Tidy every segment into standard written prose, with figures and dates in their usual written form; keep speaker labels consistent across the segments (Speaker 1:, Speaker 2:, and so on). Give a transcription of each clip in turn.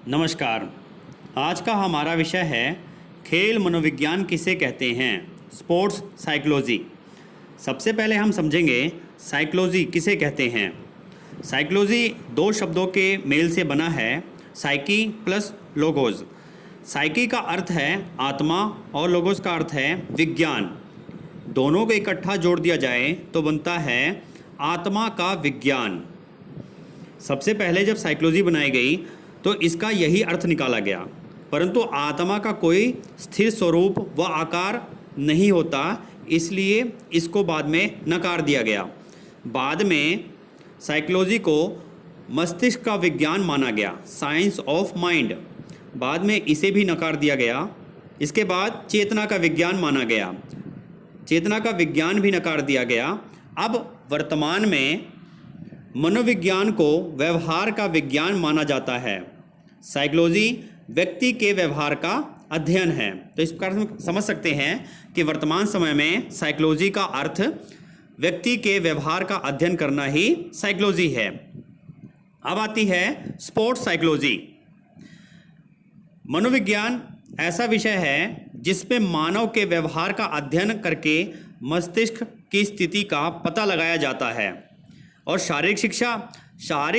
Speaker 1: नमस्कार। आज का हमारा विषय है खेल मनोविज्ञान किसे कहते हैं, स्पोर्ट्स साइकोलॉजी। सबसे पहले हम समझेंगे साइकोलॉजी किसे कहते हैं। साइकोलॉजी दो शब्दों के मेल से बना है, साइकी प्लस लोगोस। साइकी का अर्थ है आत्मा और लोगोस का अर्थ है विज्ञान। दोनों को इकट्ठा जोड़ दिया जाए तो बनता है आत्मा का विज्ञान। सबसे पहले जब साइकोलॉजी बनाई गई तो इसका यही अर्थ निकाला गया, परंतु आत्मा का कोई स्थिर स्वरूप व आकार नहीं होता, इसलिए इसको बाद में नकार दिया गया। बाद में साइकोलॉजी को मस्तिष्क का विज्ञान माना गया, साइंस ऑफ माइंड। बाद में इसे भी नकार दिया गया। इसके बाद चेतना का विज्ञान माना गया, चेतना का विज्ञान भी नकार दिया गया। अब वर्तमान में मनोविज्ञान को व्यवहार का विज्ञान माना जाता है। साइकोलॉजी व्यक्ति के व्यवहार का अध्ययन है। तो इस प्रकार से समझ सकते हैं कि वर्तमान समय में साइकोलॉजी का अर्थ व्यक्ति के व्यवहार का अध्ययन करना ही साइकोलॉजी है। अब आती है स्पोर्ट्स साइकोलॉजी। मनोविज्ञान ऐसा विषय है जिसमें मानव के व्यवहार का अध्ययन करके मस्तिष्क की स्थिति का पता लगाया जाता है। और शारीरिक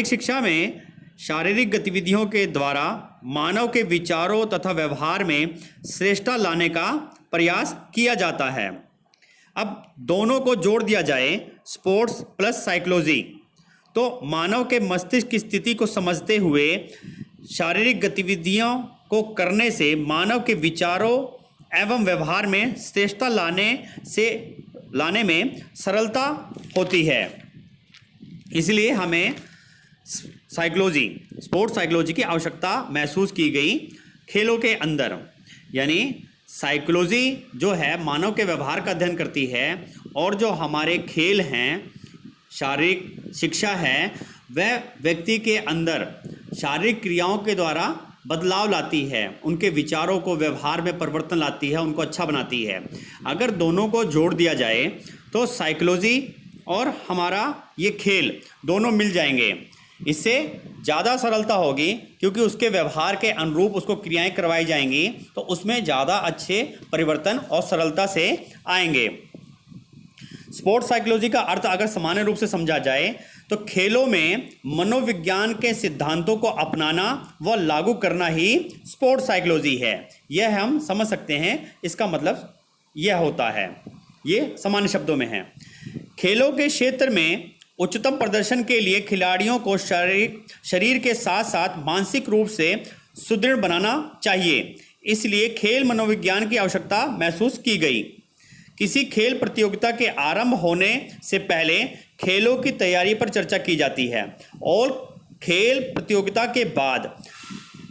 Speaker 1: शिक्षा में शारीरिक गतिविधियों के द्वारा मानव के विचारों तथा व्यवहार में श्रेष्ठता लाने का प्रयास किया जाता है। अब दोनों को जोड़ दिया जाए, स्पोर्ट्स प्लस साइकोलॉजी, तो मानव के मस्तिष्क की स्थिति को समझते हुए शारीरिक गतिविधियों को करने से मानव के विचारों एवं व्यवहार में श्रेष्ठता लाने में सरलता होती है। इसलिए हमें स्पोर्ट्स साइकोलॉजी की आवश्यकता महसूस की गई खेलों के अंदर। यानी साइकोलॉजी जो है मानव के व्यवहार का अध्ययन करती है, और जो हमारे खेल हैं, शारीरिक शिक्षा है, वह व्यक्ति के अंदर शारीरिक क्रियाओं के द्वारा बदलाव लाती है, उनके विचारों को व्यवहार में परिवर्तन लाती है, उनको अच्छा बनाती है। अगर दोनों को जोड़ दिया जाए तो साइकोलॉजी और हमारा ये खेल दोनों मिल जाएंगे। इससे ज़्यादा सरलता होगी, क्योंकि उसके व्यवहार के अनुरूप उसको क्रियाएं करवाई जाएंगी, तो उसमें ज़्यादा अच्छे परिवर्तन और सरलता से आएंगे। स्पोर्ट्स साइकोलॉजी का अर्थ अगर सामान्य रूप से समझा जाए तो खेलों में मनोविज्ञान के सिद्धांतों को अपनाना व लागू करना ही स्पोर्ट्स साइकोलॉजी है। यह हम समझ सकते हैं, इसका मतलब यह होता है, ये सामान्य शब्दों में है। खेलों के क्षेत्र में उच्चतम प्रदर्शन के लिए खिलाड़ियों को शरीर के साथ साथ मानसिक रूप से सुदृढ़ बनाना चाहिए, इसलिए खेल मनोविज्ञान की आवश्यकता महसूस की गई। किसी खेल प्रतियोगिता के आरंभ होने से पहले खेलों की तैयारी पर चर्चा की जाती है, और खेल प्रतियोगिता के बाद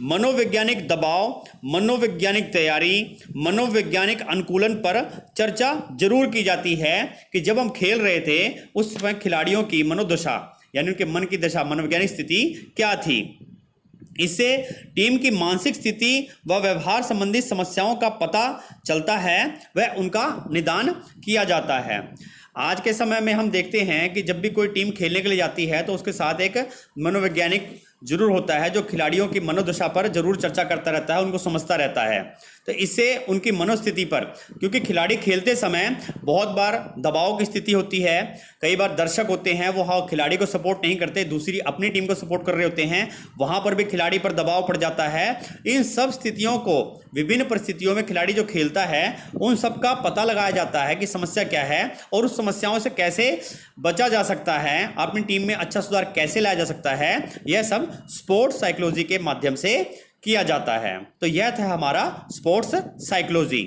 Speaker 1: मनोवैज्ञानिक दबाव, मनोवैज्ञानिक तैयारी, मनोवैज्ञानिक अनुकूलन पर चर्चा जरूर की जाती है कि जब हम खेल रहे थे उस समय खिलाड़ियों की मनोदशा यानी उनके मन की दशा, मनोवैज्ञानिक स्थिति क्या थी। इससे टीम की मानसिक स्थिति व व्यवहार संबंधी समस्याओं का पता चलता है, वह उनका निदान किया जाता है। आज के समय में हम देखते हैं कि जब भी कोई टीम खेलने के लिए जाती है तो उसके साथ एक मनोवैज्ञानिक जरूर होता है, जो खिलाड़ियों की मनोदशा पर जरूर चर्चा करता रहता है, उनको समझता रहता है। तो इससे उनकी मनोस्थिति पर, क्योंकि खिलाड़ी खेलते समय बहुत बार दबाव की स्थिति होती है, कई बार दर्शक होते हैं वो खिलाड़ी को सपोर्ट नहीं करते, दूसरी अपनी टीम को सपोर्ट कर रहे होते हैं, वहां पर भी खिलाड़ी पर दबाव पड़ जाता है। इन सब स्थितियों को, विभिन्न परिस्थितियों में खिलाड़ी जो खेलता है उन सब का पता लगाया जाता है कि समस्या क्या है और उस समस्याओं से कैसे बचा जा सकता है, अपनी टीम में अच्छा सुधार कैसे लाया जा सकता है। यह सब स्पोर्ट्स साइकोलॉजी के माध्यम से किया जाता है। तो यह था हमारा स्पोर्ट्स साइकोलॉजी।